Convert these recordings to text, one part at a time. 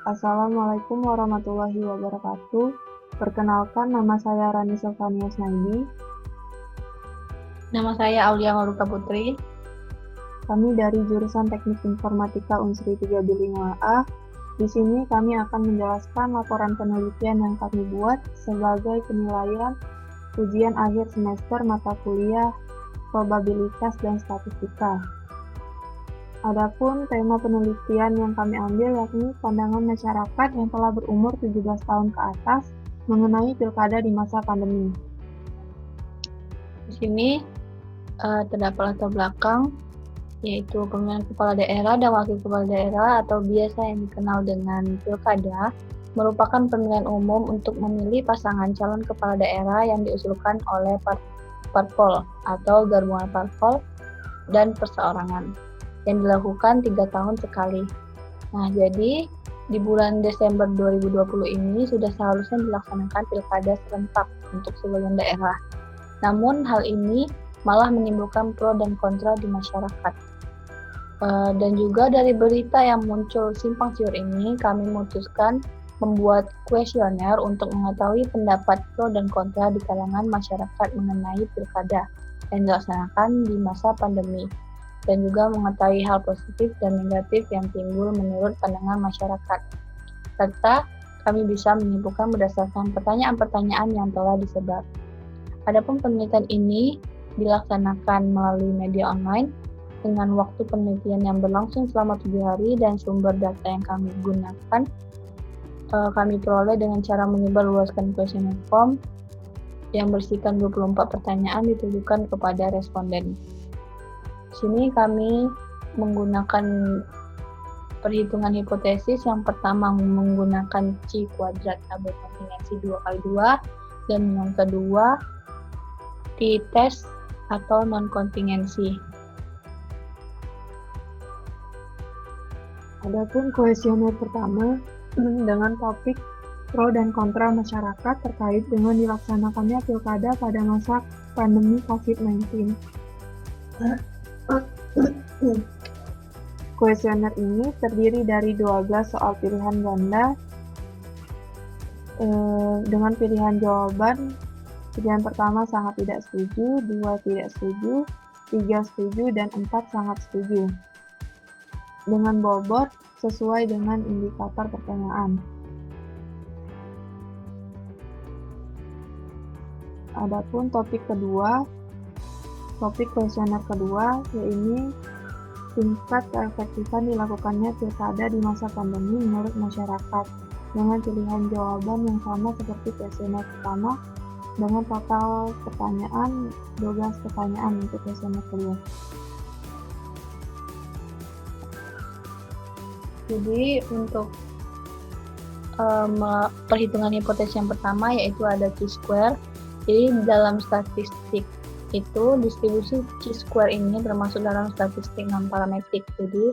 Assalamualaikum warahmatullahi wabarakatuh. Perkenalkan, nama saya Rani Sylvania Snaidi. Nama saya Aulia Maruka Putri. Kami dari jurusan Teknik Informatika Unsri 3 A. Di sini kami akan menjelaskan laporan penelitian yang kami buat sebagai penilaian ujian akhir semester mata kuliah probabilitas dan statistika. Adapun tema penelitian yang kami ambil yakni pandangan masyarakat yang telah berumur 17 tahun ke atas mengenai pilkada di masa pandemi. Di sini terdapat latar belakang, yaitu pemilihan kepala daerah dan wakil kepala daerah atau biasa yang dikenal dengan pilkada, merupakan pemilihan umum untuk memilih pasangan calon kepala daerah yang diusulkan oleh parpol atau gabungan parpol dan perseorangan, yang dilakukan 3 tahun sekali. Nah, jadi di bulan Desember 2020 ini sudah seharusnya dilaksanakan pilkada serentak untuk sebagian daerah. Namun hal ini malah menimbulkan pro dan kontra di masyarakat. Dan juga dari berita yang muncul simpang siur ini, kami memutuskan membuat kuesioner untuk mengetahui pendapat pro dan kontra di kalangan masyarakat mengenai pilkada yang dilaksanakan di masa pandemi, dan juga mengetahui hal positif dan negatif yang timbul menurut pandangan masyarakat. Serta kami bisa menyimpulkan berdasarkan pertanyaan-pertanyaan yang telah disebar. Adapun penelitian ini dilaksanakan melalui media online dengan waktu penelitian yang berlangsung selama 7 hari dan sumber data yang kami gunakan kami peroleh dengan cara menyebarluaskan kuesioner form yang berisikan 24 pertanyaan ditujukan kepada responden. Di sini kami menggunakan perhitungan hipotesis. Yang pertama menggunakan C kuadrat tabel kontingensi 2x2, dan yang kedua t-test atau non-kontingensi. Adapun kuesioner pertama dengan topik pro dan kontra masyarakat terkait dengan dilaksanakannya pilkada pada masa pandemi COVID-19. Kuesioner ini terdiri dari 12 soal pilihan ganda dengan pilihan jawaban. Pilihan pertama sangat tidak setuju, 2 tidak setuju, 3 setuju, dan 4 sangat setuju. Dengan bobot sesuai dengan indikator pertanyaan. Adapun topik kuesioner kedua, yaitu tingkat keefektifan dilakukannya pilkada di masa pandemi menurut masyarakat, dengan pilihan jawaban yang sama seperti kuesioner pertama, dengan total pertanyaan 12 pertanyaan untuk kuesioner kedua. Jadi untuk perhitungan hipotesis yang pertama yaitu ada chi-square. Jadi dalam statistik itu distribusi chi-square ini termasuk dalam statistik non-parametrik. Jadi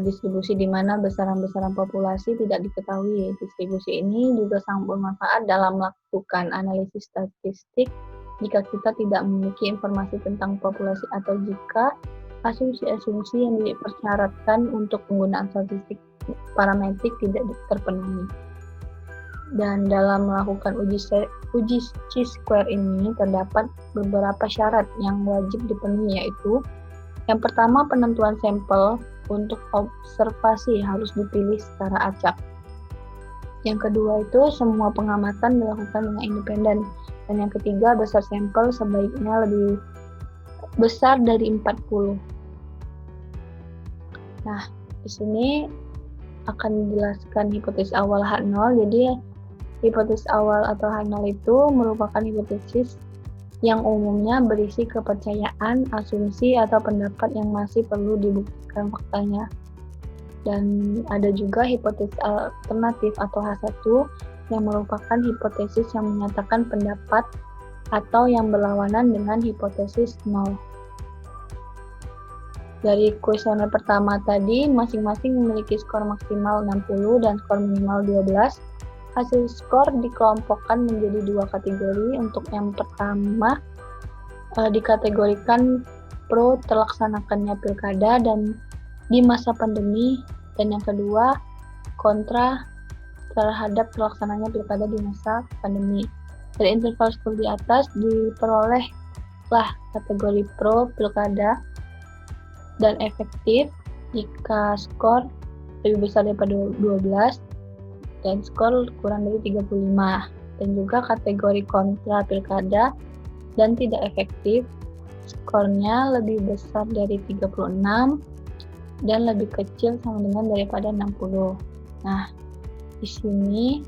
distribusi di mana besaran-besaran populasi tidak diketahui. Distribusi ini juga sangat bermanfaat dalam melakukan analisis statistik jika kita tidak memiliki informasi tentang populasi atau jika asumsi-asumsi yang dipersyaratkan untuk penggunaan statistik parametrik tidak terpenuhi. Dan dalam melakukan uji chi-square ini terdapat beberapa syarat yang wajib dipenuhi, yaitu yang pertama, penentuan sampel untuk observasi harus dipilih secara acak. Yang kedua itu semua pengamatan dilakukan dengan independen. Dan yang ketiga, besar sampel sebaiknya lebih besar dari 40. Nah, di sini akan dijelaskan hipotesis awal H0. Jadi, hipotesis awal atau H0 itu merupakan hipotesis yang umumnya berisi kepercayaan, asumsi, atau pendapat yang masih perlu dibuktikan faktanya. Dan ada juga hipotesis alternatif atau H1 yang merupakan hipotesis yang menyatakan pendapat atau yang berlawanan dengan hipotesis 0. Dari kuesioner pertama tadi, masing-masing memiliki skor maksimal 60 dan skor minimal 12. Hasil skor dikelompokkan menjadi 2 kategori. Untuk yang pertama, dikategorikan pro terlaksanakannya pilkada dan di masa pandemi, dan yang kedua kontra terhadap pelaksananya pilkada di masa pandemi. Dari interval skor di atas diperolehlah kategori pro pilkada dan efektif jika skor lebih besar daripada 12 dan skor kurang dari 35, dan juga kategori kontra pilkada dan tidak efektif skornya lebih besar dari 36 dan lebih kecil sama dengan daripada 60. Nah, di sini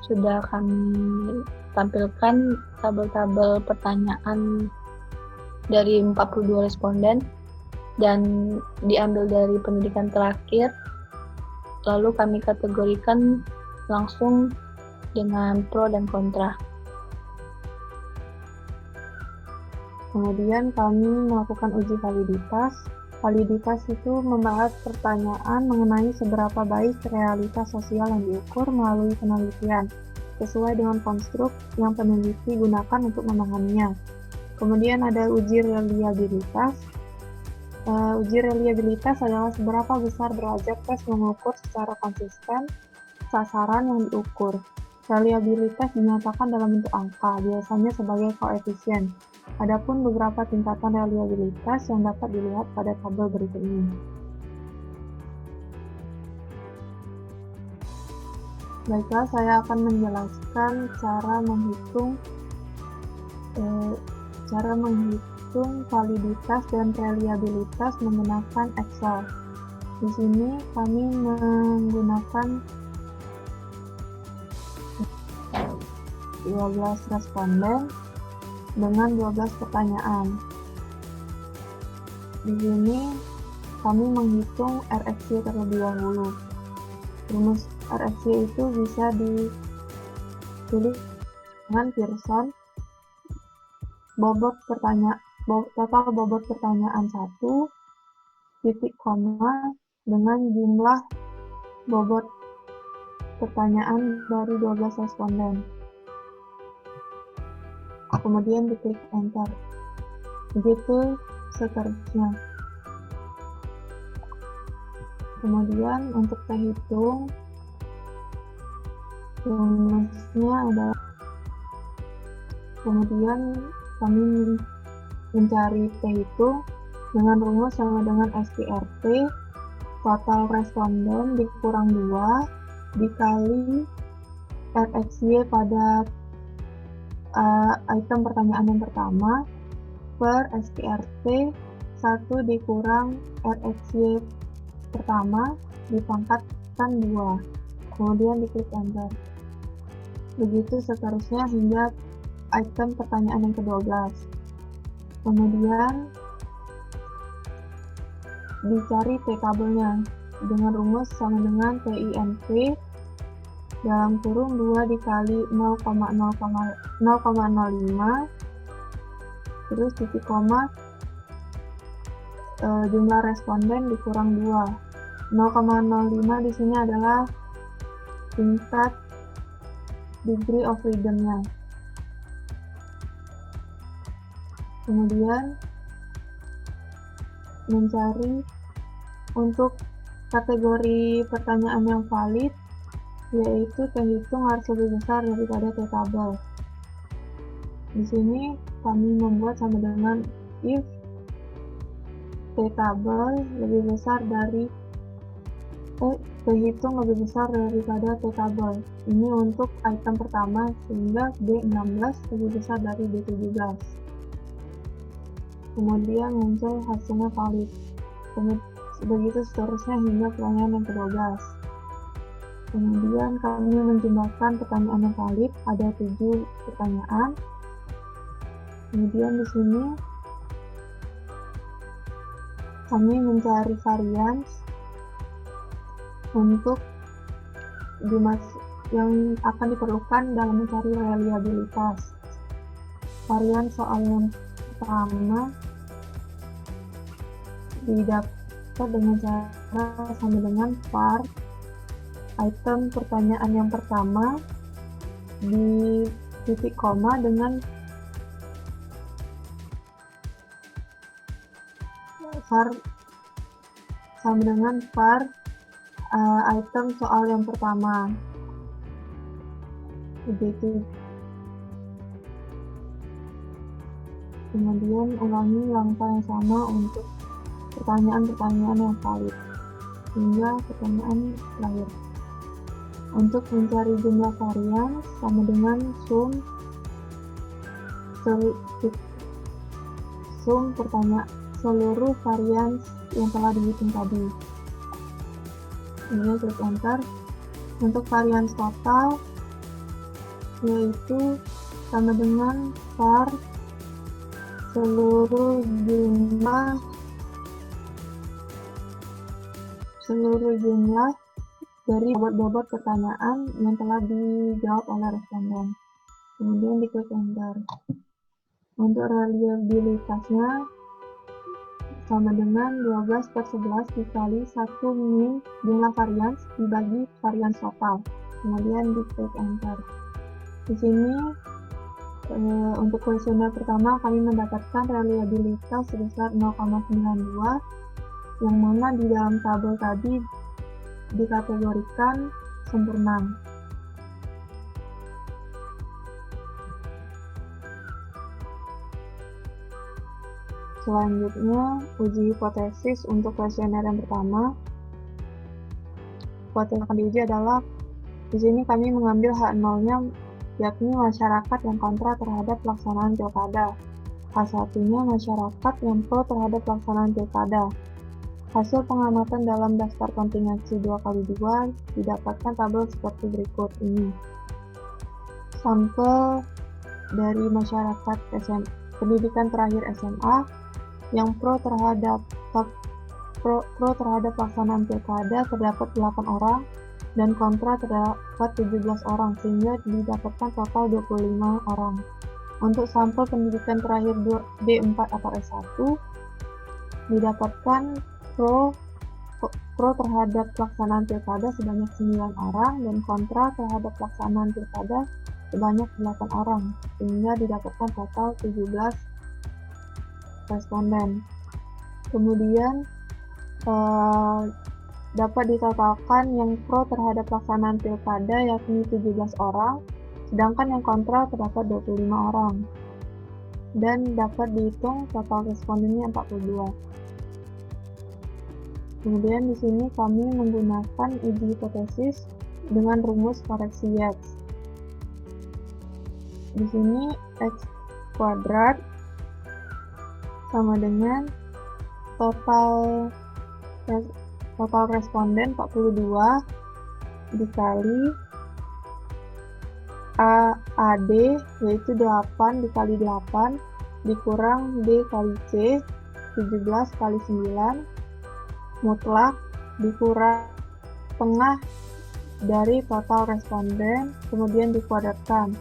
sudah kami tampilkan tabel-tabel pertanyaan dari 42 responden dan diambil dari pendidikan terakhir, lalu kami kategorikan langsung dengan pro dan kontra. Kemudian kami melakukan uji validitas. Validitas itu membahas pertanyaan mengenai seberapa baik realitas sosial yang diukur melalui penelitian, sesuai dengan konstruk yang peneliti gunakan untuk memahaminya. Kemudian ada uji reliabilitas. Uji reliabilitas adalah seberapa besar derajat tes mengukur secara konsisten sasaran yang diukur. Reliabilitas dinyatakan dalam bentuk angka, biasanya sebagai koefisien. Adapun beberapa tingkatan reliabilitas yang dapat dilihat pada tabel berikut ini. Baiklah, saya akan menjelaskan cara menghitung validitas dan reliabilitas menggunakan Excel. Di sini kami menggunakan 12 responden dengan 12 pertanyaan. Di sini kami menghitung RFC terlebih dahulu. Rumus RFC itu bisa ditulis dengan Pearson. Total bobot pertanyaan 1, titik koma dengan jumlah bobot pertanyaan dari 12 responden. Kemudian diklik enter. Begitu seterusnya. Kemudian untuk terhitung, rumusnya adalah, kemudian kami mencari terhitung dengan rumus sama dengan STRT, total responden dikurang 2 dikali RXY pada item pertanyaan yang pertama per STRT 1 dikurang RXY pertama dipangkatkan 2, kemudian diklik enter. Begitu seterusnya hingga item pertanyaan yang ke-12. Kemudian dicari T-tabelnya dengan rumus sama dengan TINP dalam kurung 2 dikali 0,05 terus titik koma jumlah responden dikurang 2. 0,05 di sini adalah tingkat degree of freedom-nya. Kemudian mencari untuk kategori pertanyaan yang valid, yaitu terhitung harus lebih besar daripada T-tabel. Di sini kami membuat sama dengan if T-tabel lebih besar dari terhitung lebih besar daripada T-tabel. Ini untuk item pertama, sehingga B16 lebih besar dari B17. Kemudian muncul hasilnya valid. Begitu seterusnya hingga pertanyaan yang ke-12. Kemudian kami menjumlahkan pertanyaan yang valid, ada 7 pertanyaan. Kemudian di sini kami mencari varians untuk yang akan diperlukan dalam mencari reliabilitas. Varian soal yang pertama didapat dengan cara sama dengan var item pertanyaan yang pertama di titik koma dengan var sama dengan var item soal yang pertama. Begitu. Kemudian ulangi langkah yang sama untuk pertanyaan-pertanyaan yang valid hingga pertanyaan terakhir. Untuk mencari jumlah varian sama dengan sum seluruh varian yang telah dihitung tadi. Kemudian klik enter. Untuk varian total yaitu sama dengan var seluruh jumlah dari bobot pertanyaan yang telah dijawab oleh responden. Kemudian diklik enter. Untuk reliabilitasnya sama dengan 12/11 dikali 1 min jumlah varian dibagi varian total. Kemudian diklik enter. Di sini untuk kuesioner pertama kami mendapatkan reliabilitas sebesar 0,92 yang mana di dalam tabel tadi dikategorikan sempurna. Selanjutnya, uji hipotesis untuk kuesioner yang pertama. Hipotesis yang akan diuji adalah di sini kami mengambil H0-nya yakni masyarakat yang kontra terhadap pelaksanaan pilkada. H1-nya masyarakat yang pro terhadap pelaksanaan pilkada. Hasil pengamatan dalam daftar kontingensi 2x2 didapatkan tabel seperti berikut ini. Sampel dari masyarakat pendidikan terakhir SMA yang pro terhadap pelaksanaan pilkada terdapat 8 orang dan kontra terdapat 17 orang sehingga didapatkan total 25 orang. Untuk sampel pendidikan terakhir D4 atau S1 didapatkan pro terhadap pelaksanaan pilkada sebanyak 9 orang dan kontra terhadap pelaksanaan pilkada sebanyak 8 orang sehingga didapatkan total 17 responden. Kemudian dapat ditotalkan yang pro terhadap pelaksanaan pilkada yakni 17 orang, sedangkan yang kontra terdapat 25 orang. Dan dapat dihitung total respondennya 42. Kemudian di sini kami menggunakan uji hipotesis dengan rumus koreksi Yates. Di sini X kuadrat sama dengan total responden 42 dikali AD yaitu 8 dikali 8 dikurang D kali C 17 kali 9 mutlak dikurang tengah dari total responden kemudian dikuadratkan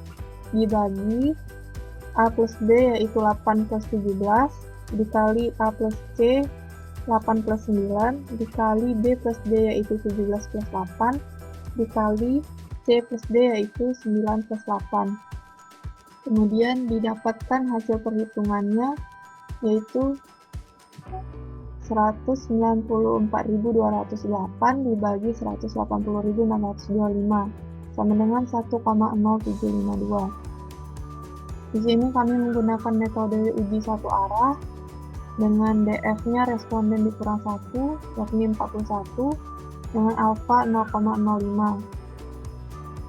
dibagi A plus B yaitu 8 plus 17 dikali A plus C 8 plus 9 dikali B plus D yaitu 17 plus 8 dikali C plus D yaitu 9 plus 8. Kemudian didapatkan hasil perhitungannya yaitu 194.208 dibagi 180.625 sama dengan 1,0752. Di sini kami menggunakan metode uji satu arah dengan DF-nya responden dikurang 1, yakni 41, dengan alfa 0,05.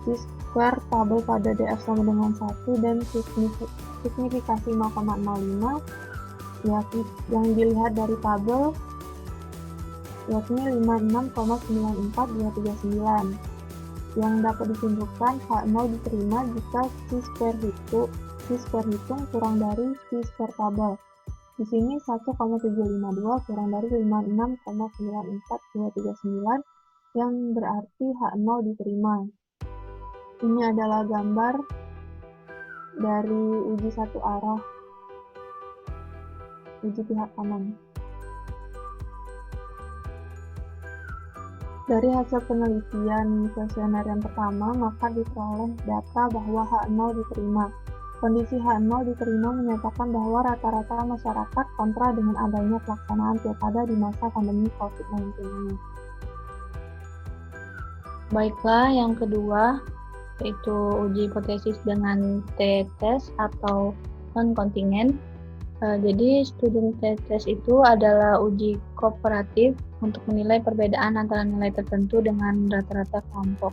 Chi-square tabel pada DF sama dengan 1 dan signifikasi 0,05, yakni yang dilihat dari tabel, yakni 56,94239. Yang dapat disimpulkan H0 diterima jika Chi-square hitung kurang dari Chi-square tabel. Di sini 1,752 kurang dari 56,94239 yang berarti H0 diterima. Ini adalah gambar dari uji satu arah, uji pihak kanan. Dari hasil penelitian kuesioner yang pertama, maka diperoleh data bahwa H0 diterima. Kondisi H0 diterima menyatakan bahwa rata-rata masyarakat kontra dengan adanya pelaksanaan pilkada di masa pandemi COVID-19 ini. Baiklah, yang kedua yaitu uji hipotesis dengan t-test atau non-kontingen. Jadi student t-test itu adalah uji kooperatif untuk menilai perbedaan antara nilai tertentu dengan rata-rata kelompok.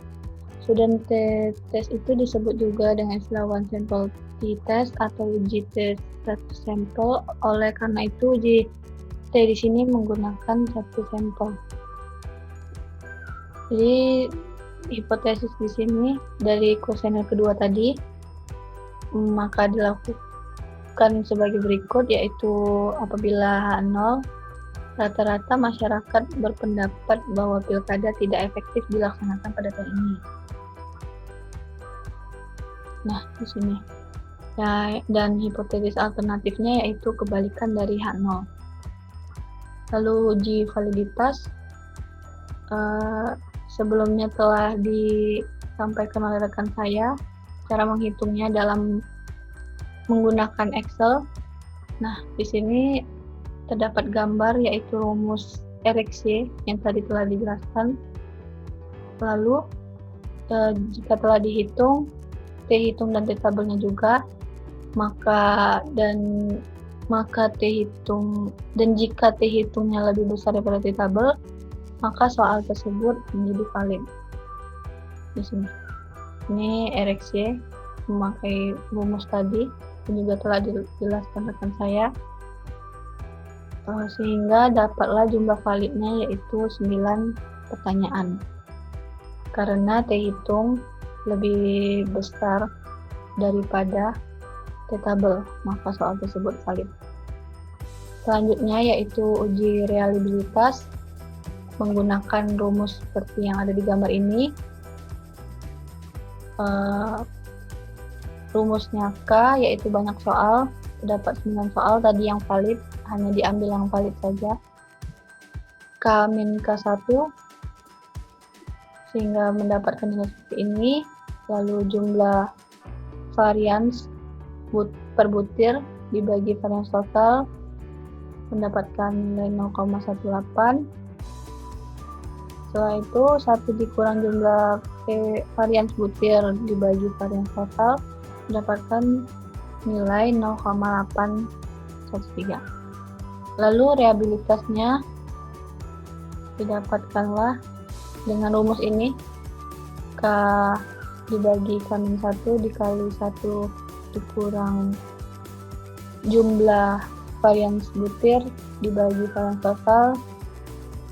Student t-test itu disebut juga dengan istilah one sample t-test atau uji t satu sampel. Oleh karena itu uji t di sini menggunakan satu sampel. Jadi hipotesis di sini dari kuesioner kedua tadi maka dilakukan sebagai berikut, yaitu apabila H0 rata-rata masyarakat berpendapat bahwa pilkada tidak efektif dilaksanakan pada tahun ini. Nah, di sini. Ya, dan hipotesis alternatifnya yaitu kebalikan dari H0. Lalu uji validitas sebelumnya telah disampaikan oleh rekan saya cara menghitungnya dalam menggunakan Excel. Nah, di sini terdapat gambar yaitu rumus RxY yang tadi telah dijelaskan. Lalu jika telah dihitung T hitung dan T tabelnya juga, maka T hitung dan jika T hitungnya lebih besar daripada T tabel, maka soal tersebut menjadi valid. Di sini. Ini RxY memakai rumus tadi yang juga telah dijelaskan rekan saya, sehingga dapatlah jumlah validnya yaitu 9 pertanyaan. Karena T hitung lebih besar daripada T tabel, maka soal tersebut valid. Selanjutnya yaitu uji reliabilitas menggunakan rumus seperti yang ada di gambar ini. Rumusnya K, yaitu banyak soal, terdapat 9 soal tadi yang valid, hanya diambil yang valid saja. K-K1 sehingga mendapatkan nilai seperti ini. Lalu jumlah varians per butir dibagi varians total mendapatkan nilai 0,18. Setelah itu 1 dikurang jumlah varians butir dibagi varians total mendapatkan nilai 0,813. Lalu reliabilitasnya didapatkanlah dengan rumus ini, K dibagi K-1 dikali 1 dikurang jumlah varians butir dibagi varians total,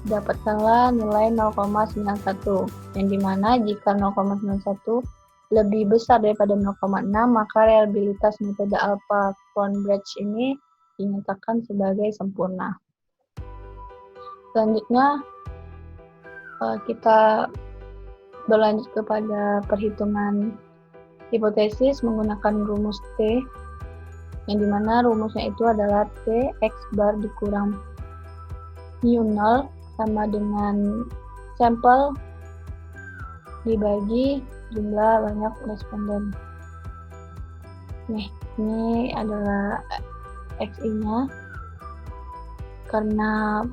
dapatkanlah nilai 0,91, yang dimana jika 0,91 lebih besar daripada 0,6, maka reliabilitas metode Alpha-Cronbridge ini dinyatakan sebagai sempurna. Selanjutnya kita berlanjut kepada perhitungan hipotesis menggunakan rumus T, yang dimana rumusnya itu adalah T X bar dikurang mu0 sama dengan sampel dibagi jumlah banyak responden. Nih, ini adalah XI-nya. Karena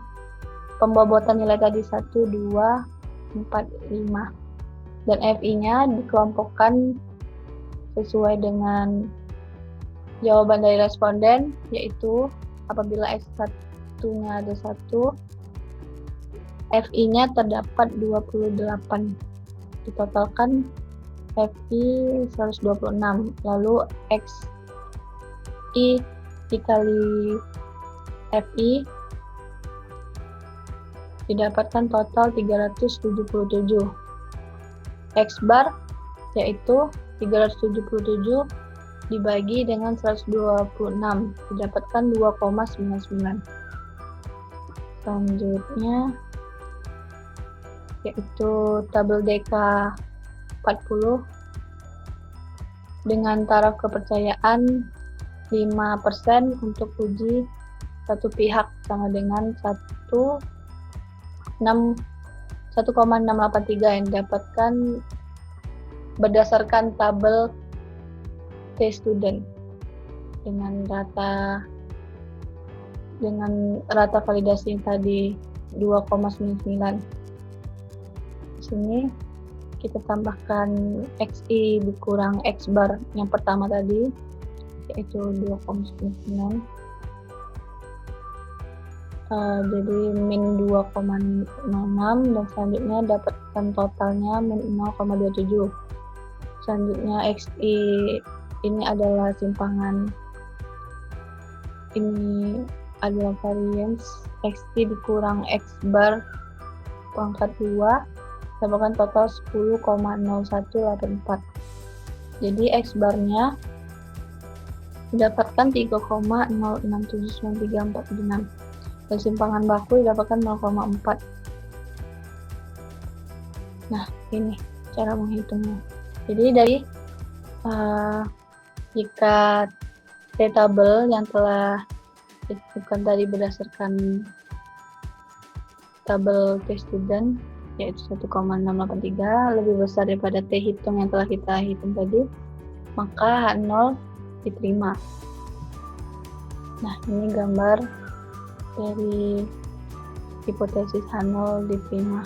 pembobotan nilai tadi 1, 2, 4, 5. Dan FI-nya dikelompokkan sesuai dengan jawaban dari responden, yaitu apabila X1-nya ada 1, FI-nya terdapat 28. Ditotalkan FI 126. Lalu XI dikali FI didapatkan total 377. X bar yaitu 377 dibagi dengan 126 didapatkan 2,99. Selanjutnya yaitu tabel DK 40 dengan taraf kepercayaan 5% untuk uji satu pihak sama dengan 1,683 yang didapatkan berdasarkan tabel T student dengan rata validasi tadi 2,99. Di sini kita tambahkan XI dikurang X bar yang pertama tadi, yaitu 2,9. Jadi min 2,06 dan selanjutnya dapatkan totalnya min 0,27. Selanjutnya XI ini adalah simpangan, ini adalah variance XI dikurang X bar pangkat 2, dapatkan total 10,0184. Jadi X barnya didapatkan 3,06793476 dan simpangan baku didapatkan 0,4. Nah, ini cara menghitungnya. Jadi dari jika T-tabel yang telah ditentukan tadi berdasarkan tabel T-student yaitu 1,683 lebih besar daripada T-hitung yang telah kita hitung tadi, maka H0 diterima. Nah, ini gambar dari hipotesis H0 diterima.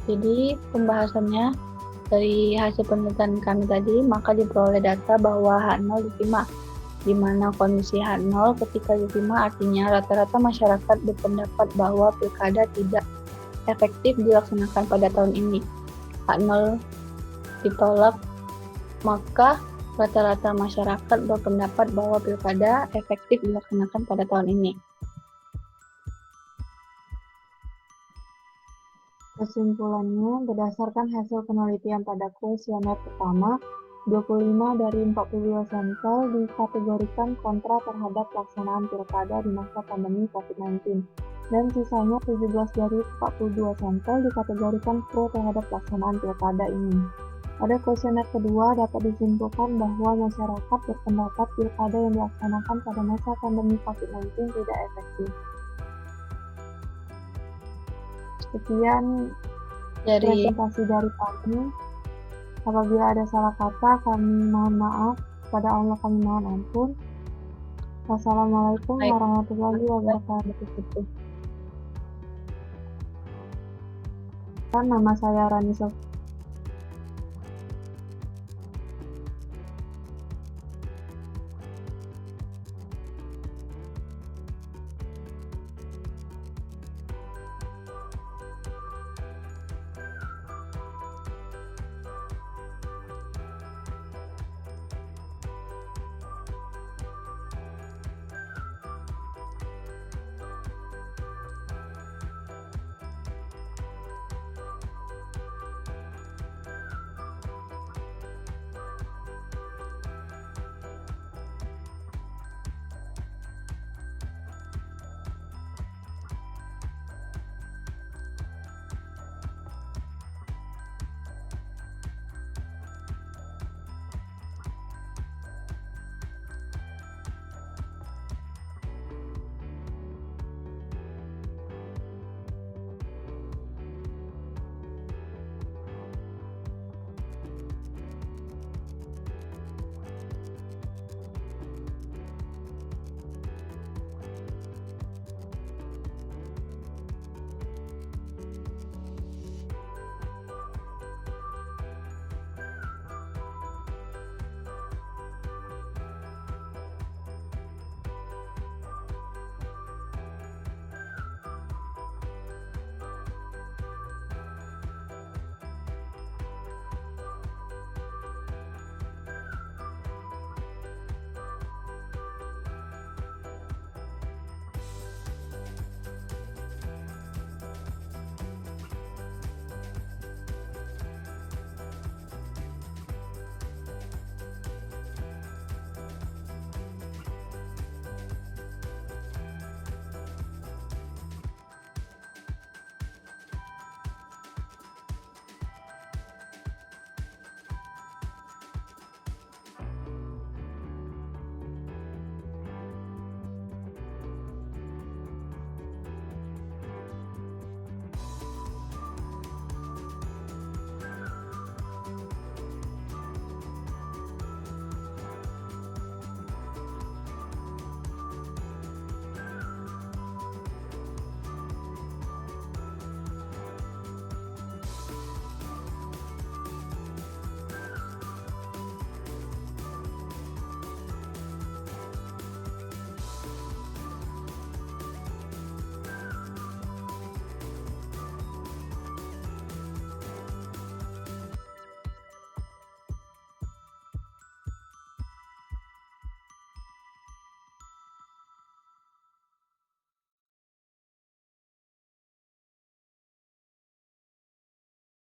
Jadi pembahasannya dari hasil penelitian kami tadi, maka diperoleh data bahwa H0 diterima, di mana kondisi H0 ketika diterima artinya rata-rata masyarakat berpendapat bahwa pilkada tidak efektif dilaksanakan pada tahun ini. H0 ditolak, maka rata-rata masyarakat berpendapat bahwa pilkada efektif dilaksanakan pada tahun ini. Kesimpulannya, berdasarkan hasil penelitian pada kuesioner pertama, 25 dari 42 sampel dikategorikan kontra terhadap pelaksanaan pilkada di masa pandemi COVID-19, dan sisanya 17 dari 42 sampel dikategorikan pro terhadap pelaksanaan pilkada ini. Pada kuesioner kedua, dapat disimpulkan bahwa masyarakat berpendapat pilkada yang dilaksanakan pada masa pandemi COVID-19 tidak efektif. Sekian presentasi dari kami. Apabila ada salah kata, kami mohon maaf. Kepada Allah kami mohon ampun. Wassalamualaikum warahmatullahi wabarakatuh. Nama saya Rani Sof